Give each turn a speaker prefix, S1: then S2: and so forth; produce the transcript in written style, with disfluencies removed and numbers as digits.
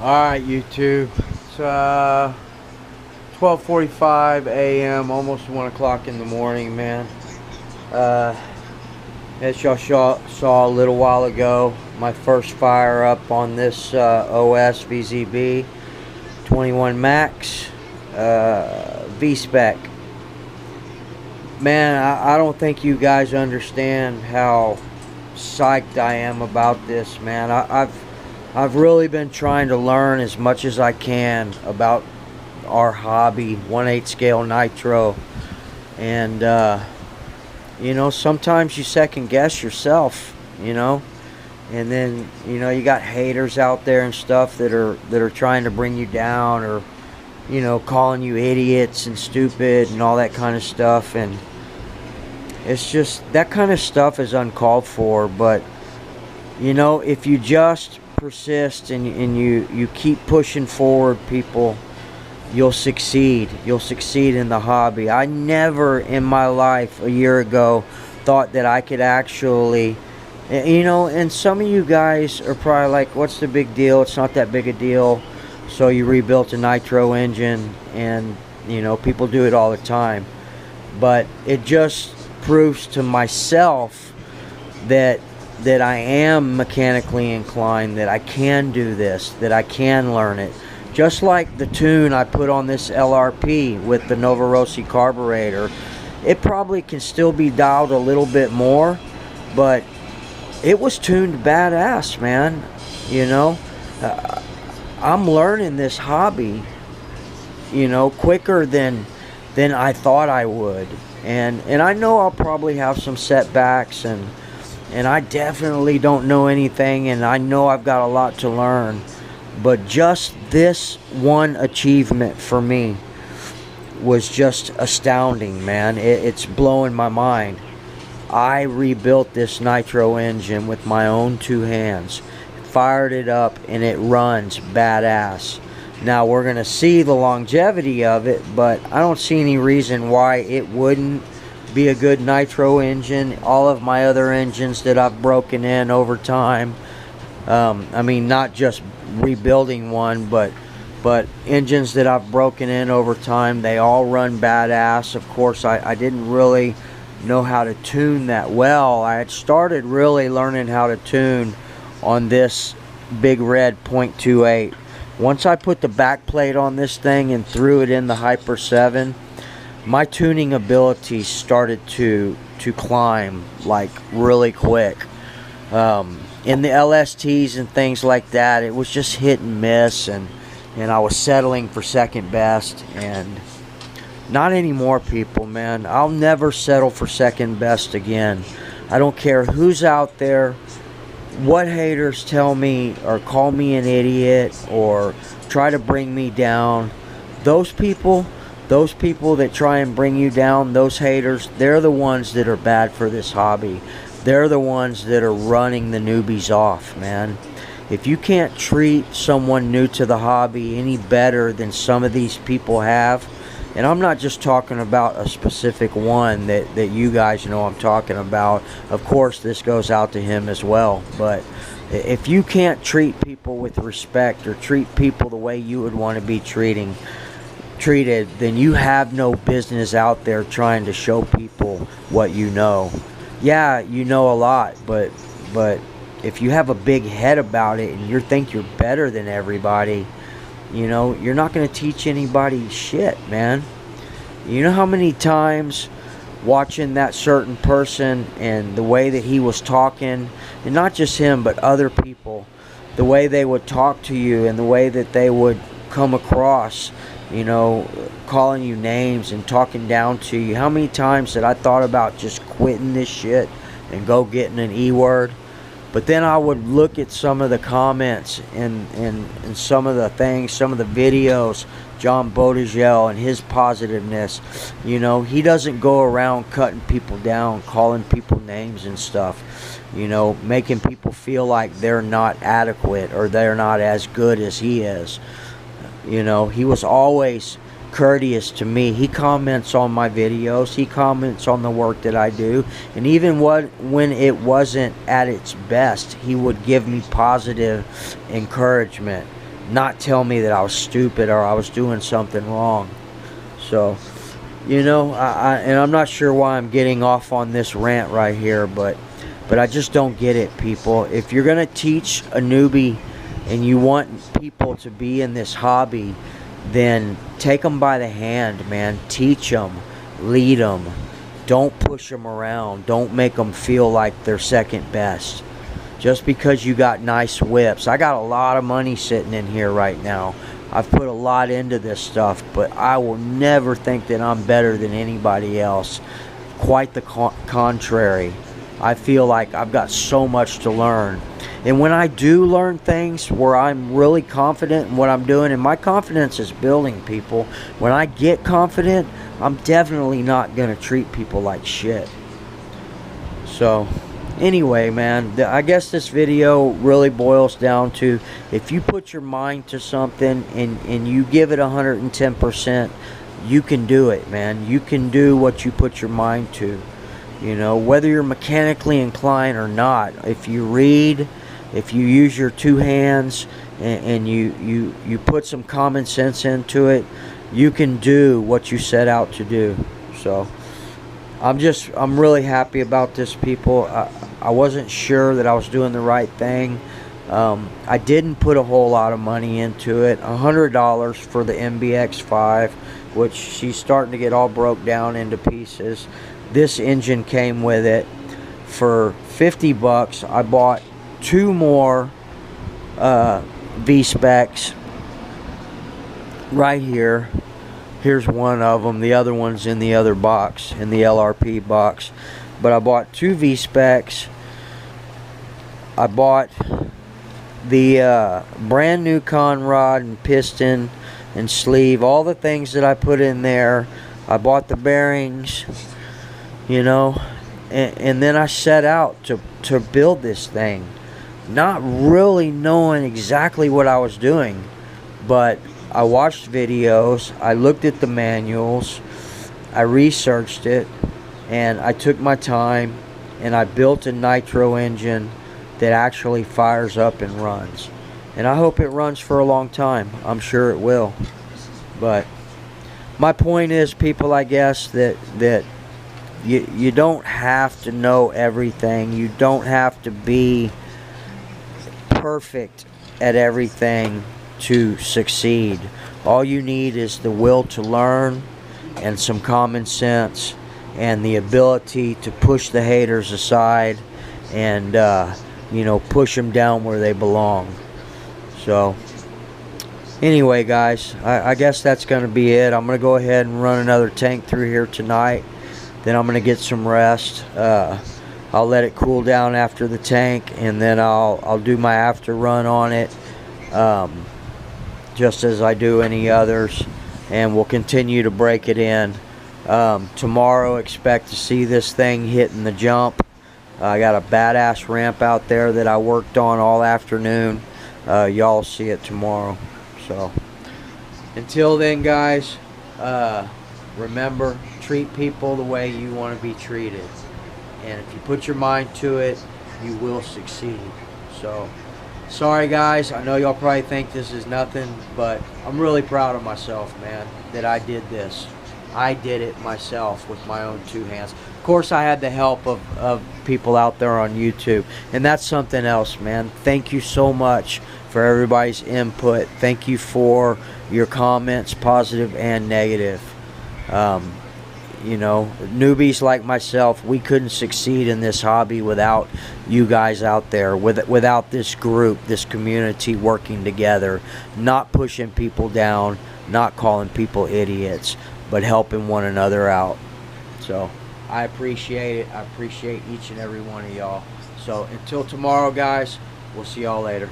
S1: Alright, YouTube. It's 12:45 a.m., almost 1 o'clock in the morning, man. As y'all saw a little while ago, my first fire up on this OS VZB 21 Max V-Spec. Man, I don't think you guys understand how psyched I am about this, man. I've really been trying to learn as much as I can about our hobby, 1/8 scale nitro, and you know, sometimes you second guess yourself, you know, and then you got haters out there and stuff that are trying to bring you down, or calling you idiots and stupid and all that kind of stuff, and it's just that kind of stuff is uncalled for. But if you just persist and you keep pushing forward, people, you'll succeed in the hobby. I never in my life a year ago thought that I could actually, and some of you guys are probably like, what's the big deal? It's not that big a deal. So you rebuilt a nitro engine, and people do it all the time, but it just proves to myself that I am mechanically inclined, that I can do this, that I can learn it. Just like the tune I put on this LRP with the Nova Rossi carburetor, it probably can still be dialed a little bit more, but it was tuned badass, man. I'm learning this hobby, quicker than I thought I would, and I know I'll probably have some setbacks, and I definitely don't know anything, and I know I've got a lot to learn. But just this one achievement for me was just astounding, man. It's blowing my mind. I rebuilt this nitro engine with my own two hands, fired it up, and it runs badass. Now we're gonna see the longevity of it, but I don't see any reason why it wouldn't be a good nitro engine. All of my other engines that I've broken in over time, I mean, not just rebuilding one, but engines that I've broken in over time, they all run badass. Of course, I didn't really know how to tune that well. I had started really learning how to tune on this Big Red .28. Once I put the back plate on this thing and threw it in the Hyper 7, my tuning ability started to climb like really quick. In the LSTs and things like that, it was just hit and miss, and I was settling for second best, and not anymore, people, man. I'll never settle for second best again. I don't care who's out there, what haters tell me or call me an idiot or try to bring me down. Those people that try and bring you down, those haters, they're the ones that are bad for this hobby. They're the ones that are running the newbies off, man. If you can't treat someone new to the hobby any better than some of these people have, and I'm not just talking about a specific one that you guys know I'm talking about. Of course, this goes out to him as well. But if you can't treat people with respect or treat people the way you would want to be treated, then you have no business out there trying to show people what you know. Yeah, you know a lot, but if you have a big head about it and you think you're better than everybody, you're not going to teach anybody shit, man. You know how many times watching that certain person and the way that he was talking, and not just him but other people, the way they would talk to you and the way that they would come across, calling you names and talking down to you. How many times that I thought about just quitting this shit and go getting an E-word? But then I would look at some of the comments and some of the things, some of the videos, John Bodegel and his positiveness. He doesn't go around cutting people down, calling people names and stuff, making people feel like they're not adequate or they're not as good as he is. He was always courteous to me. He comments on my videos, he comments on the work that I do, and even when it wasn't at its best, he would give me positive encouragement. not tell me that I was stupid or I was doing something wrong. So, you know, and I'm not sure why I'm getting off on this rant right here, but I just don't get it, people. If you're going to teach a newbie and you want people to be in this hobby, then take them by the hand, man. Teach them, lead them. Don't push them around. Don't make them feel like they're second best. Just because you got nice whips. I got a lot of money sitting in here right now. I've put a lot into this stuff, but I will never think that I'm better than anybody else. Quite the contrary. I feel like I've got so much to learn. And when I do learn things where I'm really confident in what I'm doing, and my confidence is building, people. When I get confident, I'm definitely not going to treat people like shit. So, anyway, man, I guess this video really boils down to, if you put your mind to something and you give it 110%, you can do it, man. You can do what you put your mind to. You know, whether you're mechanically inclined or not, if you read, if you use your two hands and you put some common sense into it, you can do what you set out to do. So I'm really happy about this, people. I wasn't sure that I was doing the right thing. I didn't put a whole lot of money into it. $100 for the MBX5, which she's starting to get all broke down into pieces. This engine came with it. For 50 bucks, I bought 2 more V-Specs right here. Here's one of them. The other one's in the other box, in the LRP box. But I bought 2 V-Specs. I bought the brand new con rod and piston and sleeve, all the things that I put in there. I bought the bearings, you know, and then I set out to build this thing, not really knowing exactly what I was doing, but I watched videos, I looked at the manuals, I researched it, and I took my time, and I built a Nitro engine that actually fires up and runs. And I hope it runs for a long time. I'm sure it will. But my point is, people, I guess, that you don't have to know everything. You don't have to be perfect at everything to succeed. All you need is the will to learn and some common sense and the ability to push the haters aside and you know, push them down where they belong. So anyway, guys, I guess that's going to be it. I'm going to go ahead and run another tank through here tonight. Then I'm going to get some rest. I'll let it cool down after the tank, and then I'll do my after run on it, just as I do any others, and we'll continue to break it in. Tomorrow, expect to see this thing hitting the jump. I got a badass ramp out there that I worked on all afternoon. Y'all see it tomorrow. So until then, guys, remember, treat people the way you want to be treated, and if you put your mind to it, you will succeed. So sorry, guys, I know y'all probably think this is nothing, but I'm really proud of myself, man, that I did this. I did it myself with my own 2 hands. Of course, I had the help of people out there on YouTube, and that's something else, man. Thank you so much for everybody's input. Thank you for your comments, positive and negative. You know, newbies like myself, we couldn't succeed in this hobby without you guys out there, without this group, this community working together, not pushing people down, not calling people idiots, but helping one another out. So I appreciate it. I appreciate each and every one of y'all. So until tomorrow, guys, we'll see y'all later.